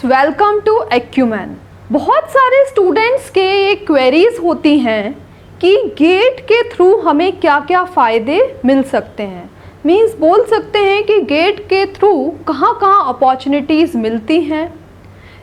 Students, welcome to acumen. बहुत सारे students के ये क्वेरीज होती हैं कि गेट के थ्रू हमें क्या क्या फ़ायदे मिल सकते हैं। मीन्स बोल सकते हैं कि गेट के थ्रू कहाँ कहाँ अपॉर्चुनिटीज़ मिलती हैं,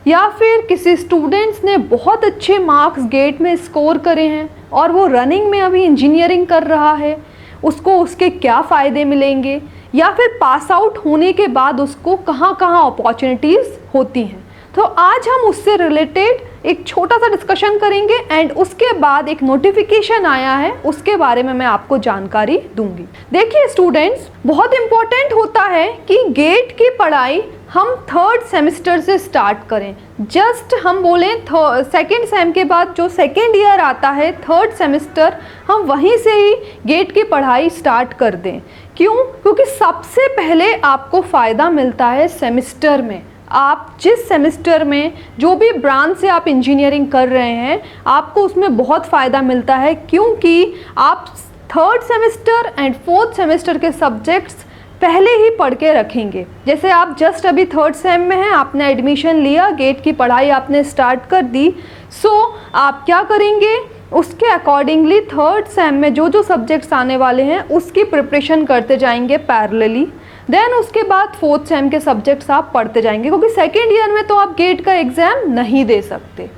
या फिर किसी स्टूडेंट्स ने बहुत अच्छे मार्क्स गेट में स्कोर करे हैं और वो रनिंग में अभी इंजीनियरिंग कर रहा है, उसको उसके क्या फ़ायदे मिलेंगे, या फिर पास आउट होने के बाद उसको कहाँ कहाँ अपॉर्चुनिटीज़ होती हैं। तो आज हम उससे रिलेटेड एक छोटा सा डिस्कशन करेंगे एंड उसके बाद एक नोटिफिकेशन आया है, उसके बारे में मैं आपको जानकारी दूंगी। देखिए स्टूडेंट्स, बहुत इम्पोर्टेंट होता है कि गेट की पढ़ाई हम थर्ड सेमेस्टर से स्टार्ट करें। जस्ट हम बोलें सेकेंड सेम के बाद जो सेकेंड ईयर आता है, थर्ड सेमेस्टर, हम वहीं से ही गेट की पढ़ाई स्टार्ट कर दें। क्यों? क्योंकि सबसे पहले आपको फ़ायदा मिलता है सेमेस्टर में। आप जिस सेमेस्टर में जो भी ब्रांच से आप इंजीनियरिंग कर रहे हैं, आपको उसमें बहुत फ़ायदा मिलता है, क्योंकि आप third semester and fourth semester के सब्जेक्ट्स पहले ही पढ़ के रखेंगे। जैसे आप जस्ट अभी थर्ड सेम में हैं, आपने एडमिशन लिया, गेट की पढ़ाई आपने स्टार्ट कर दी, सो आप क्या करेंगे, उसके अकॉर्डिंगली थर्ड सेम में जो जो सब्जेक्ट्स आने वाले हैं उसकी प्रिपरेशन करते जाएंगे पैरेलली। देन उसके बाद फोर्थ सेम के सब्जेक्ट्स आप पढ़ते जाएंगे, क्योंकि सेकेंड ईयर में तो आप गेट का एग्ज़ाम नहीं दे सकते।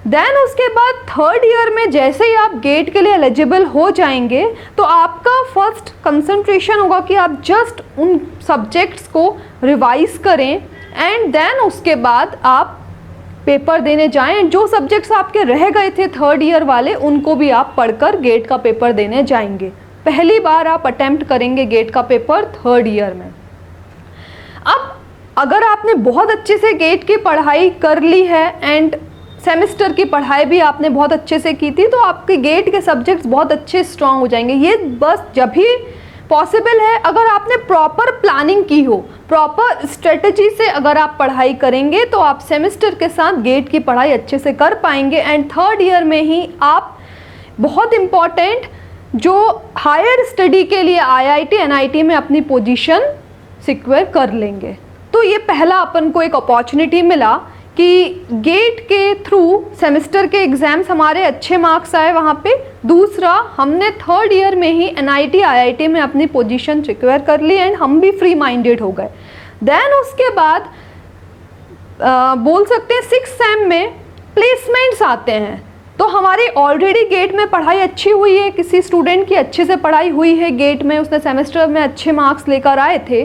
देन उसके बाद थर्ड ईयर में जैसे ही आप गेट के लिए एलिजिबल हो जाएंगे, तो आपका फर्स्ट कंसंट्रेशन होगा कि आप जस्ट उन सब्जेक्ट्स को रिवाइज करें एंड देन उसके बाद आप पेपर देने जाएं। जो सब्जेक्ट्स आपके रह गए थे थर्ड ईयर वाले, उनको भी आप पढ़कर गेट का पेपर देने जाएंगे। पहली बार आप अटेम्प्ट करेंगे गेट का पेपर थर्ड ईयर में। अब अगर आपने बहुत अच्छे से गेट की पढ़ाई कर ली है एंड सेमेस्टर की पढ़ाई भी आपने बहुत अच्छे से की थी, तो आपके गेट के सब्जेक्ट्स बहुत अच्छे स्ट्रांग हो जाएंगे। ये बस जब ही पॉसिबल है अगर आपने प्रॉपर प्लानिंग की हो, प्रॉपर स्ट्रेटजी से अगर आप पढ़ाई करेंगे, तो आप सेमेस्टर के साथ गेट की पढ़ाई अच्छे से कर पाएंगे एंड थर्ड ईयर में ही आप बहुत इम्पॉर्टेंट जो हायर स्टडी के लिए IIT NIT में अपनी पोजीशन सिक्योर कर लेंगे। तो ये पहला अपन को एक अपॉर्चुनिटी मिला कि गेट के थ्रू सेमेस्टर के एग्ज़ाम्स हमारे अच्छे मार्क्स आए वहाँ पे। दूसरा, हमने थर्ड ईयर में ही NIT IIT में अपनी पोजीशन सिक्योर कर ली एंड हम भी फ्री माइंडेड हो गए। देन उसके बाद बोल सकते हैं सिक्स सेम में प्लेसमेंट्स आते हैं। तो हमारी ऑलरेडी गेट में पढ़ाई अच्छी हुई है, किसी स्टूडेंट की अच्छे से पढ़ाई हुई है गेट में, उसने सेमेस्टर में अच्छे मार्क्स लेकर आए थे,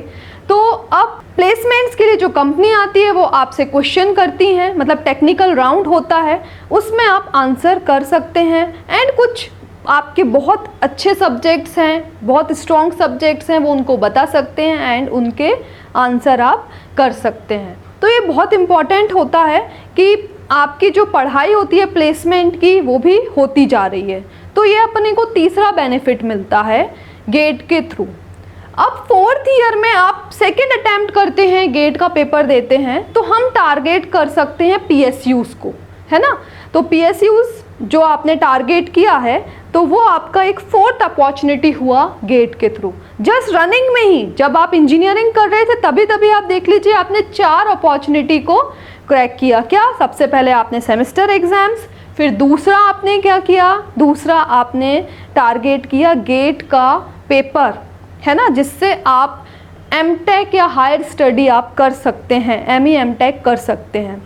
तो अब प्लेसमेंट्स के लिए जो कंपनी आती है वो आपसे क्वेश्चन करती हैं, मतलब टेक्निकल राउंड होता है, उसमें आप आंसर कर सकते हैं एंड कुछ आपके बहुत अच्छे सब्जेक्ट्स हैं, बहुत स्ट्रॉन्ग सब्जेक्ट्स हैं, वो उनको बता सकते हैं एंड उनके आंसर आप कर सकते हैं। तो ये बहुत इम्पॉर्टेंट होता है कि आपकी जो पढ़ाई होती है प्लेसमेंट की, वो भी होती जा रही है। तो ये अपने को तीसरा बेनिफिट मिलता है गेट के थ्रू। अब फोर्थ ईयर में आप सेकेंड अटैम्प्ट करते हैं, गेट का पेपर देते हैं, तो हम टारगेट कर सकते हैं PSUs को, है ना। तो PSUs जो आपने टारगेट किया है, तो वो आपका एक फोर्थ अपॉर्चुनिटी हुआ गेट के थ्रू। जस्ट रनिंग में ही जब आप इंजीनियरिंग कर रहे थे तभी आप देख लीजिए आपने 4 अपॉर्चुनिटी को क्रैक किया। क्या? सबसे पहले आपने सेमेस्टर एग्जाम्स, फिर दूसरा आपने क्या किया, दूसरा आपने टारगेट किया गेट का पेपर, है ना, जिससे आप MTech या हायर स्टडी आप कर सकते हैं, ME MTech कर सकते हैं।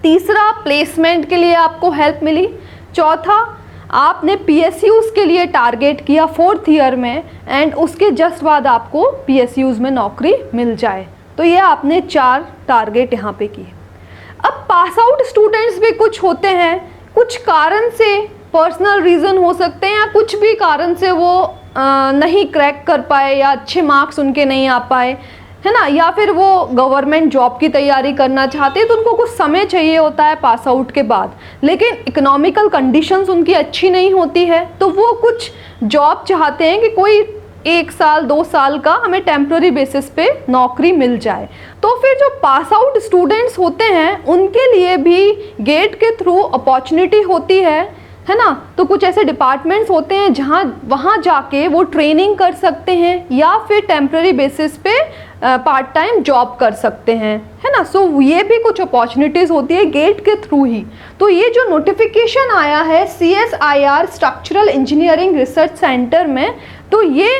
तीसरा, प्लेसमेंट के लिए आपको हेल्प मिली। चौथा, आपने PSUs के लिए टारगेट किया फोर्थ ईयर में एंड उसके जस्ट बाद आपको PSUs में नौकरी मिल जाए। तो ये आपने 4 टारगेट यहाँ पे किए। अब पास आउट स्टूडेंट्स भी कुछ होते हैं, कुछ कारण से, पर्सनल रीज़न हो सकते हैं या कुछ भी कारण से वो नहीं क्रैक कर पाए या अच्छे मार्क्स उनके नहीं आ पाए, है ना, या फिर वो गवर्नमेंट जॉब की तैयारी करना चाहते हैं, तो उनको कुछ समय चाहिए होता है पास आउट के बाद, लेकिन इकोनॉमिकल कंडीशंस उनकी अच्छी नहीं होती है, तो वो कुछ जॉब चाहते हैं कि कोई 1 साल 2 साल का हमें टेम्प्रेरी बेसिस पे नौकरी मिल जाए। तो फिर जो पास आउट स्टूडेंट्स होते हैं उनके लिए भी गेट के थ्रू अपॉर्चुनिटी होती है है ना। तो कुछ ऐसे डिपार्टमेंट्स होते हैं जहाँ वहाँ जाके वो ट्रेनिंग कर सकते हैं या फिर टेम्प्रेरी बेसिस पे पार्ट टाइम जॉब कर सकते हैं, है ना। सो ये भी कुछ अपॉर्चुनिटीज़ होती है गेट के थ्रू ही। तो ये जो नोटिफिकेशन आया है CSIR structural engineering research centre में, तो ये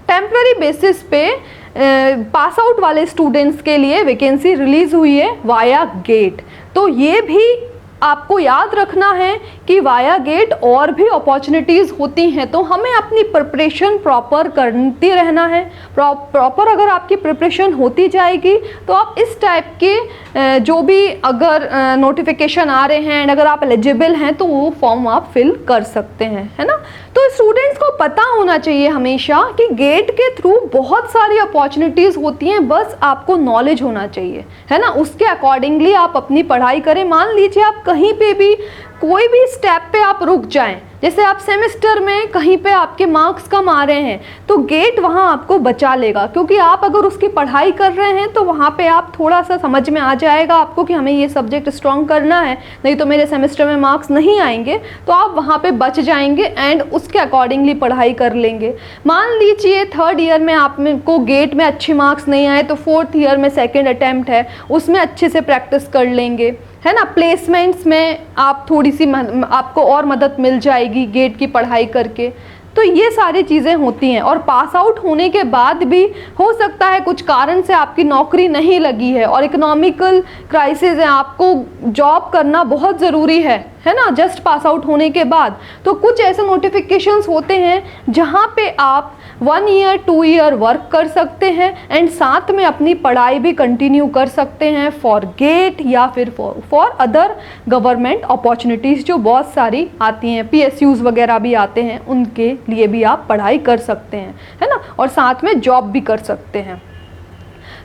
टेम्प्रेरी बेसिस पे पास आउट वाले स्टूडेंट्स के लिए वैकेंसी रिलीज़ हुई है वाया गेट। तो ये भी आपको याद रखना है कि वाया गेट और भी अपॉर्चुनिटीज़ होती हैं, तो हमें अपनी प्रिपरेशन प्रॉपर करती रहना है। प्रॉपर अगर आपकी प्रिपरेशन होती जाएगी तो आप इस टाइप के जो भी अगर नोटिफिकेशन आ रहे हैं, अगर आप एलिजिबल हैं तो वो फॉर्म आप फिल कर सकते हैं, है ना। तो स्टूडेंट्स को पता होना चाहिए हमेशा कि गेट के थ्रू बहुत सारी अपॉर्चुनिटीज़ होती हैं, बस आपको नॉलेज होना चाहिए, है ना। उसके अकॉर्डिंगली आप अपनी पढ़ाई करें। मान लीजिए आप कहीं पे भी कोई भी स्टेप पे आप रुक जाएं, जैसे आप सेमेस्टर में कहीं पे आपके मार्क्स कम आ रहे हैं, तो गेट वहाँ आपको बचा लेगा, क्योंकि आप अगर उसकी पढ़ाई कर रहे हैं तो वहाँ पे आप थोड़ा सा समझ में आ जाएगा आपको कि हमें ये सब्जेक्ट स्ट्रॉन्ग करना है, नहीं तो मेरे सेमेस्टर में मार्क्स नहीं आएंगे, तो आप वहाँ पे बच जाएंगे एंड उसके अकॉर्डिंगली पढ़ाई कर लेंगे। मान लीजिए थर्ड ईयर में आप को गेट में अच्छे मार्क्स नहीं आए, तो फोर्थ ईयर में सेकेंड अटैम्प्ट है उसमें अच्छे से प्रैक्टिस कर लेंगे, है ना। प्लेसमेंट्स में आप थोड़ी सी आपको और मदद मिल जाएगी गेट की पढ़ाई करके। तो ये सारी चीज़ें होती हैं। और पास आउट होने के बाद भी हो सकता है कुछ कारण से आपकी नौकरी नहीं लगी है और इकोनॉमिकल क्राइसिस है, आपको जॉब करना बहुत ज़रूरी है ना, जस्ट पास आउट होने के बाद। तो कुछ ऐसे नोटिफिकेशंस होते हैं जहाँ पे आप 1 ईयर 2 ईयर वर्क कर सकते हैं एंड साथ में अपनी पढ़ाई भी कंटिन्यू कर सकते हैं फॉर गेट या फिर फॉर अदर गवर्नमेंट अपॉर्चुनिटीज़ जो बहुत सारी आती हैं, PSUs वगैरह भी आते हैं, उनके लिए भी आप पढ़ाई कर सकते हैं, है ना, और साथ में जॉब भी कर सकते हैं।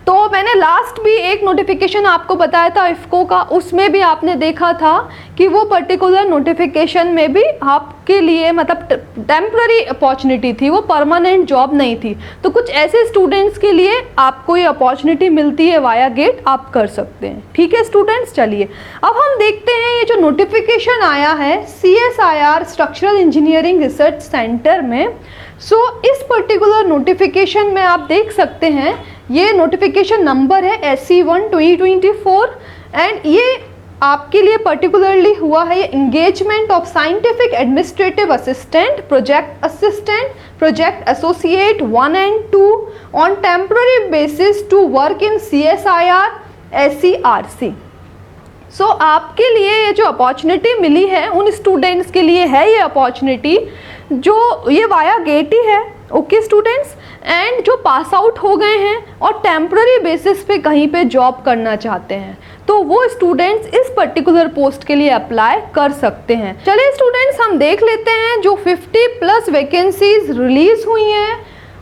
तो मैंने लास्ट भी एक नोटिफिकेशन आपको बताया था इफ़को का, उसमें भी आपने देखा था कि वो पर्टिकुलर नोटिफिकेशन में भी आपके लिए मतलब टेम्पररी अपॉर्चुनिटी थी, वो परमानेंट जॉब नहीं थी। तो कुछ ऐसे स्टूडेंट्स के लिए आपको ये अपॉर्चुनिटी मिलती है वाया गेट, आप कर सकते हैं। ठीक है स्टूडेंट्स, चलिए अब हम देखते हैं ये जो नोटिफिकेशन आया है CSIR structural engineering research centre में। इस पर्टिकुलर नोटिफिकेशन में आप देख सकते हैं ये नोटिफिकेशन नंबर है SC1 2024 एंड ये आपके लिए पर्टिकुलरली हुआ है ये engagement of scientific administrative assistant, project assistant, project associate 1 and 2 on temporary basis to work in CSIR SCRC। आपके लिए ये जो अपॉर्चुनिटी मिली है उन स्टूडेंट्स के लिए है ये अपॉर्चुनिटी जो ये वाया गेट ही है, ओके स्टूडेंट्स, एंड जो पास आउट हो गए हैं और टेम्पररी बेसिस पे कहीं पे जॉब करना चाहते हैं, तो वो स्टूडेंट्स इस पर्टिकुलर पोस्ट के लिए अप्लाई कर सकते हैं। चलिए स्टूडेंट्स हम देख लेते हैं जो 50+ वैकेंसीज रिलीज हुई हैं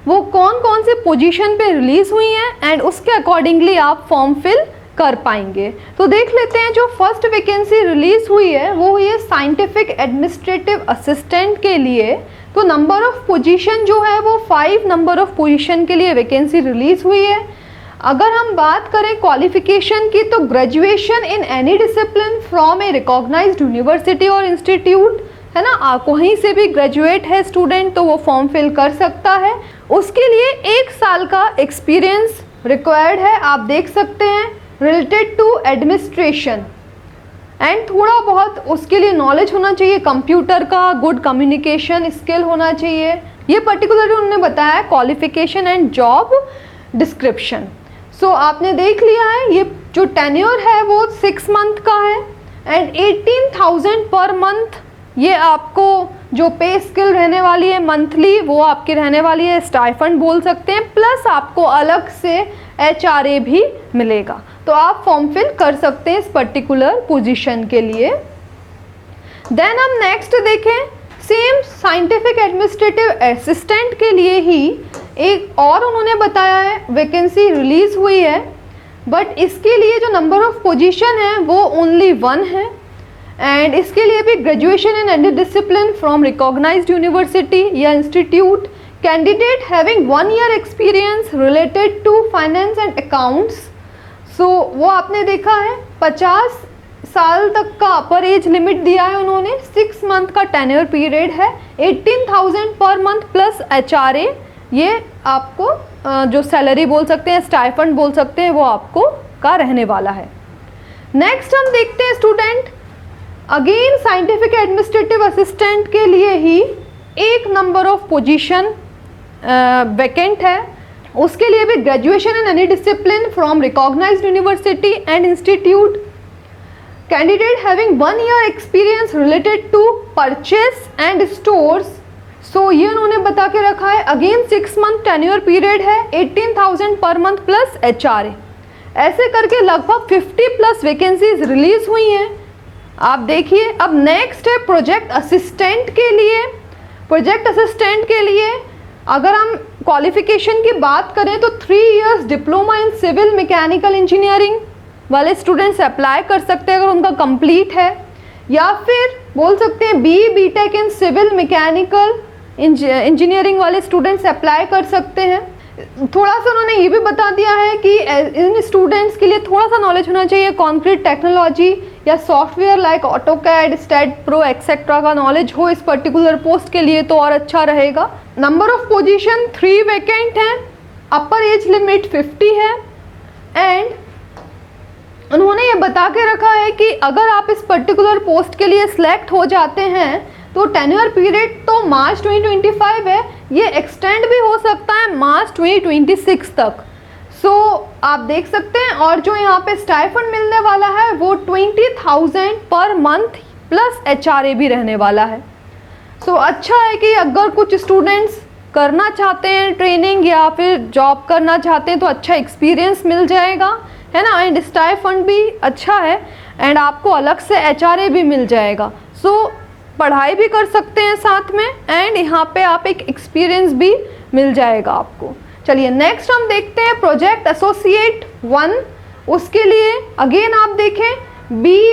वो कौन कौन से पोजीशन पे रिलीज हुई हैं एंड उसके अकॉर्डिंगली आप फॉर्म फिल कर पाएंगे। तो देख लेते हैं जो फर्स्ट वैकेंसी रिलीज हुई है वो हुई है साइंटिफिक एडमिनिस्ट्रेटिव असिस्टेंट के लिए। तो नंबर ऑफ पोजीशन जो है वो 5 नंबर ऑफ पोजीशन के लिए वैकेंसी रिलीज हुई है। अगर हम बात करें क्वालिफिकेशन की तो graduation in any discipline from a recognised university और इंस्टीट्यूट, है ना, कहीं से भी ग्रेजुएट है स्टूडेंट तो वो फॉर्म फिल कर सकता है। उसके लिए 1 साल का एक्सपीरियंस रिक्वायर्ड है, आप देख सकते हैं, रिलेटेड टू एडमिनिस्ट्रेशन एंड थोड़ा बहुत उसके लिए नॉलेज होना चाहिए कंप्यूटर का, गुड कम्युनिकेशन स्किल होना चाहिए। ये पर्टिकुलरली उन्होंने बताया क्वालिफिकेशन एंड जॉब डिस्क्रिप्शन। आपने देख लिया है ये जो टेन्योर है वो 6 मंथ का है एंड 18,000 पर मंथ ये आपको जो पे स्किल रहने वाली है मंथली वो आपकी रहने वाली है, स्टाइफंड बोल सकते हैं, प्लस आपको अलग से HRA भी मिलेगा। तो आप फॉर्म फिल कर सकते हैं इस पर्टिकुलर पोजीशन के लिए। देन हम नेक्स्ट देखें, सेम साइंटिफिक एडमिनिस्ट्रेटिव असिस्टेंट के लिए ही एक और उन्होंने बताया है वैकेंसी रिलीज हुई है, बट इसके लिए जो नंबर ऑफ पोजीशन है वो ओनली 1 है एंड इसके लिए भी graduation in any discipline from recognised university या institute, candidate having 1 year experience related to finance and accounts. वो आपने देखा है 50 साल तक का अपर एज लिमिट दिया है उन्होंने, 6 मंथ का टेन्योर पीरियड है, 18,000 पर मंथ प्लस HRA, ये आपको जो सैलरी बोल सकते हैं, स्टाइफंड बोल सकते हैं, वो आपको का रहने वाला है। नेक्स्ट हम देखते हैं student, again scientific administrative assistant के लिए ही एक नंबर ऑफ पोजीशन वैकेंट है, उसके लिए भी graduation in any discipline from recognised university and institute, candidate having 1 year experience related to purchase and stores. So ये उन्होंने बता के रखा है, अगेन 6 मंथ टेन्योर पीरियड है, 18,000 पर मंथ प्लस HRA। ऐसे करके लगभग 50 प्लस वैकेंसीज रिलीज हुई हैं। आप देखिए, अब नेक्स्ट है प्रोजेक्ट असिस्टेंट के लिए। प्रोजेक्ट असिस्टेंट के लिए अगर हम क्वालिफिकेशन की बात करें तो 3 years diploma in civil mechanical engineering वाले स्टूडेंट्स अप्लाई कर सकते हैं अगर उनका कंप्लीट है, या फिर बोल सकते हैं BTech in civil mechanical engineering वाले स्टूडेंट्स अप्लाई कर सकते हैं। थोड़ा सा उन्होंने ये भी बता दिया है कि इन स्टूडेंट्स के लिए थोड़ा सा नॉलेज होना चाहिए कंक्रीट टेक्नोलॉजी या software like AutoCAD, STAAD pro etcetera का नॉलेज हो इस पर्टिकुलर पोस्ट के लिए तो और अच्छा रहेगा। नंबर ऑफ पोजीशन 3 वैकेंट हैं, अपर एज लिमिट 50 है, एंड उन्होंने ये बता के रखा है कि अगर आप इस पर्टिकुलर पोस्ट के लिए सिलेक्ट हो जाते हैं तो टेन्योर पीरियड तो मार्च 2025 है, ये एक्सटेंड भी हो सकता है मार्च 2026 तक। सो आप देख सकते हैं, और जो यहाँ पे स्टाइफंड मिलने वाला है वो 20,000 पर मंथ प्लस HRA भी रहने वाला है। सो अच्छा है कि अगर कुछ स्टूडेंट्स करना चाहते हैं ट्रेनिंग या फिर जॉब करना चाहते हैं तो अच्छा एक्सपीरियंस मिल जाएगा, है ना, एंड स्टाइफंड भी अच्छा है, एंड आपको अलग से HRA भी मिल जाएगा। सो पढ़ाई भी कर सकते हैं साथ में, एंड यहाँ पे आप एक एक्सपीरियंस भी मिल जाएगा आपको। चलिए नेक्स्ट हम देखते हैं प्रोजेक्ट एसोसिएट 1। उसके लिए अगेन आप देखें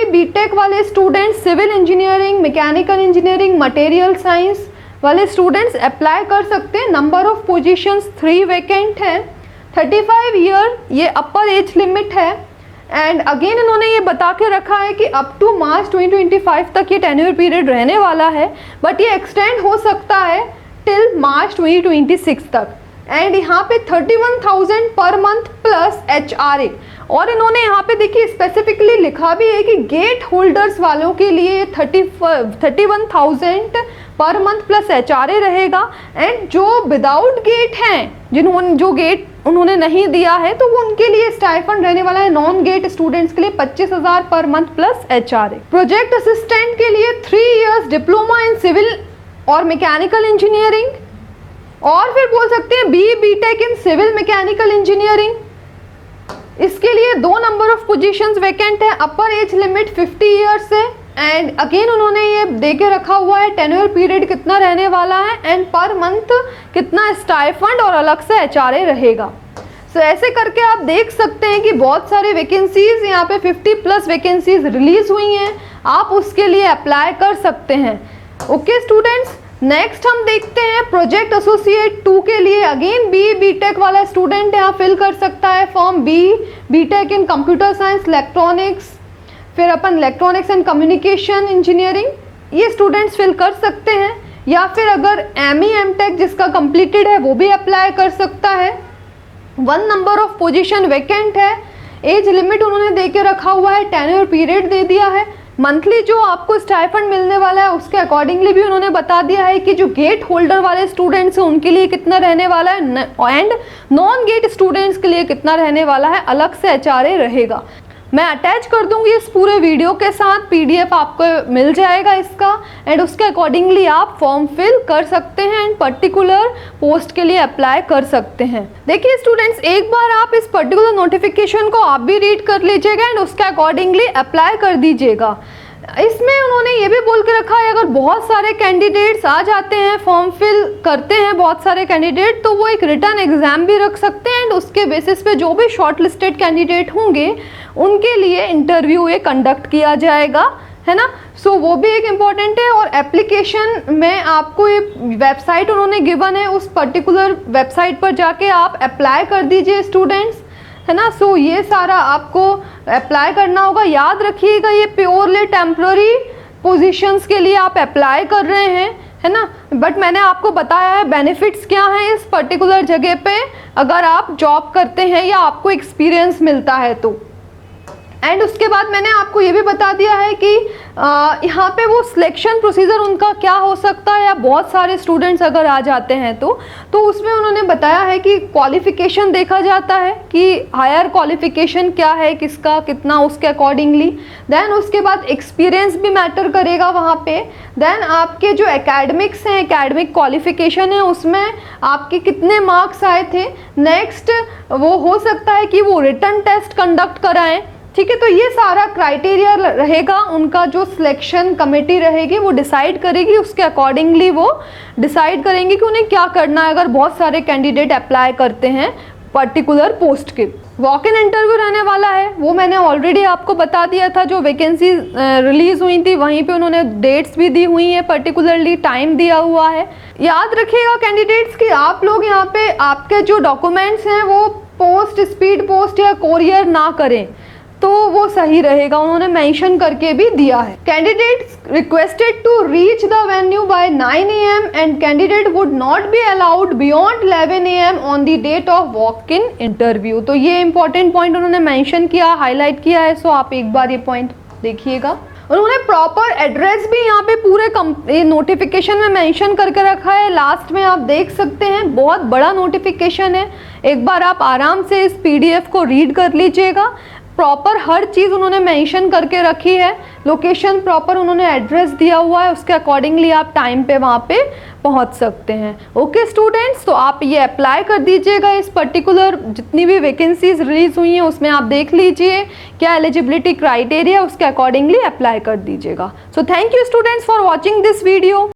BTech वाले students, civil engineering, mechanical engineering, material science वाले स्टूडेंट्स अप्लाई कर सकते हैं। नंबर ऑफ पोजीशंस 3 वैकेंट है, 35 ईयर ये अपर एज लिमिट है, एंड अगेन इन्होंने ये बता के रखा है कि अप टू मार्च 2025 तक ये टेन्योर पीरियड रहने वाला है, बट ये एक्सटेंड हो सकता है टिल मार्च 2026 तक, एंड यहाँ पे 31,000 पर मंथ प्लस HRA। और इन्होंने यहाँ पे देखिए स्पेसिफिकली लिखा भी है कि गेट होल्डर्स वालों के लिए 31,000 पर मंथ प्लस HRA रहेगा, एंड जो विदाउट गेट हैं, जिन्होंने जो गेट उन्होंने नहीं दिया है तो उनके लिए स्टाइफंड रहने वाला है नॉन गेट स्टूडेंट्स के लिए 25,000 per month plus HRA। Project assistant के लिए 3 years डिप्लोमा इन सिविल और मैकेनिकल इंजीनियरिंग, और फिर बोल सकते हैं BTech इन सिविल मैकेनिकल इंजीनियरिंग। इसके लिए 2 नंबर ऑफ पोजीशंस वैकेंट है, अपर एज लिमिट 50 ईयर्स है, एंड अगेन उन्होंने ये दे के रखा हुआ है टेन्योर पीरियड कितना रहने वाला है, एंड पर मंथ कितना स्टाइफंड और अलग से HRA रहेगा। सो ऐसे करके आप देख सकते हैं कि बहुत सारे वैकेंसीज यहाँ पे 50 प्लस वैकेंसीज रिलीज हुई हैं, आप उसके लिए अप्लाई कर सकते हैं। ओके स्टूडेंट्स, नेक्स्ट हम देखते हैं प्रोजेक्ट एसोसिएट 2 के लिए अगेन BTech वाला स्टूडेंट यहाँ फिल कर सकता है फॉर्म BTech इन कंप्यूटर साइंस, इलेक्ट्रॉनिक्स, फिर अपन इलेक्ट्रॉनिक्स एंड कम्युनिकेशन इंजीनियरिंग, ये स्टूडेंट्स फिल कर सकते हैं, या फिर अगर ME/MTech जिसका कंप्लीटेड है वो भी अप्लाई कर सकता है। 1 नंबर ऑफ पोजीशन वैकेंट है, एज लिमिट उन्होंने दे के रखा हुआ है, टेन्योर पीरियड दे दिया है, मंथली जो आपको स्टाइफंड मिलने वाला है उसके अकॉर्डिंगली भी उन्होंने बता दिया है कि जो गेट होल्डर वाले स्टूडेंट्स हैं उनके लिए कितना रहने वाला है, एंड नॉन गेट स्टूडेंट्स के लिए कितना रहने वाला है, अलग से HRA रहेगा। मैं अटैच कर दूंगी इस पूरे वीडियो के साथ, PDF आपको मिल जाएगा इसका, एंड उसके अकॉर्डिंगली आप फॉर्म फिल कर सकते हैं एंड पर्टिकुलर पोस्ट के लिए अप्लाई कर सकते हैं। देखिए स्टूडेंट्स, एक बार आप इस पर्टिकुलर नोटिफिकेशन को आप भी रीड कर लीजिएगा एंड उसके अकॉर्डिंगली अप्लाई कर दीजिएगा। इसमें उन्होंने ये भी बोल के रखा है अगर बहुत सारे कैंडिडेट्स आ जाते हैं, फॉर्म फिल करते हैं बहुत सारे कैंडिडेट, तो वो एक रिटर्न एग्जाम भी रख सकते हैं, एंड उसके बेसिस पे जो भी शॉर्ट लिस्टेड कैंडिडेट होंगे उनके लिए इंटरव्यू ये कंडक्ट किया जाएगा, है ना। सो वो भी एक इम्पॉर्टेंट है, और एप्लीकेशन में आपको ये वेबसाइट उन्होंने गिवन है, उस पर्टिकुलर वेबसाइट पर जाके आप अप्लाई कर दीजिए स्टूडेंट्स। है ना। सो ये सारा आपको अप्लाई करना होगा। याद रखिएगा ये प्योरली टेम्पररी पोजीशंस के लिए आप अप्लाई कर रहे हैं, है ना। बट मैंने आपको बताया है बेनिफिट्स क्या हैं इस पर्टिकुलर जगह पे अगर आप जॉब करते हैं या आपको एक्सपीरियंस मिलता है तो। एंड उसके बाद मैंने आपको ये भी बता दिया है कि यहाँ पे वो सिलेक्शन प्रोसीजर उनका क्या हो सकता है, या बहुत सारे स्टूडेंट्स अगर आ जाते हैं तो उसमें उन्होंने बताया है कि क्वालिफ़िकेशन देखा जाता है कि हायर क्वालिफ़िकेशन क्या है किसका कितना, उसके अकॉर्डिंगली। देन उसके बाद एक्सपीरियंस भी मैटर करेगा वहाँ पे। देन आपके जो एकेडमिक्स हैं, एकेडमिक क्वालिफ़िकेशन है, उसमें आपके कितने मार्क्स आए थे। नेक्स्ट वो हो सकता है कि वो रिटन टेस्ट कंडक्ट कराएं, ठीक है। तो ये सारा क्राइटेरिया रहेगा, उनका जो सिलेक्शन कमेटी रहेगी वो डिसाइड करेगी, उसके अकॉर्डिंगली वो डिसाइड करेंगे कि उन्हें क्या करना है अगर बहुत सारे कैंडिडेट अप्लाई करते हैं पर्टिकुलर पोस्ट के। वॉक इन इंटरव्यू रहने वाला है, वो मैंने ऑलरेडी आपको बता दिया था। जो वैकेंसी रिलीज हुई थी वहीं पे उन्होंने डेट्स भी दी हुई हैं, पर्टिकुलरली टाइम दिया हुआ है। याद रखिएगा कैंडिडेट्स कि आप लोग यहाँ पे आपके जो डॉक्यूमेंट्स हैं वो पोस्ट, स्पीड पोस्ट या कोरियर ना करें तो वो सही रहेगा, उन्होंने मेंशन करके भी दिया है। Candidates requested to reach the venue by 9 AM and candidate would not be allowed beyond 11 AM on the date of walk in interview. तो ये इंपॉर्टेंट पॉइंट उन्होंने मेंशन किया, हाईलाइट किया है। सो आप एक बार ये पॉइंट देखिएगा। उन्होंने प्रॉपर एड्रेस भी यहाँ पे पूरे नोटिफिकेशन में मेंशन करके रखा है। लास्ट में आप देख सकते हैं, बहुत बड़ा नोटिफिकेशन है, एक बार आप आराम से इस PDF को रीड कर लीजिएगा। प्रॉपर हर चीज़ उन्होंने मेंशन करके रखी है, लोकेशन प्रॉपर उन्होंने एड्रेस दिया हुआ है, उसके अकॉर्डिंगली आप टाइम पे वहाँ पे पहुँच सकते हैं। ओके स्टूडेंट्स, तो आप ये अप्लाई कर दीजिएगा। इस पर्टिकुलर जितनी भी वैकेंसीज रिलीज हुई हैं उसमें आप देख लीजिए क्या एलिजिबिलिटी क्राइटेरिया, उसके अकॉर्डिंगली अप्लाई कर दीजिएगा। So thank you students for watching this video.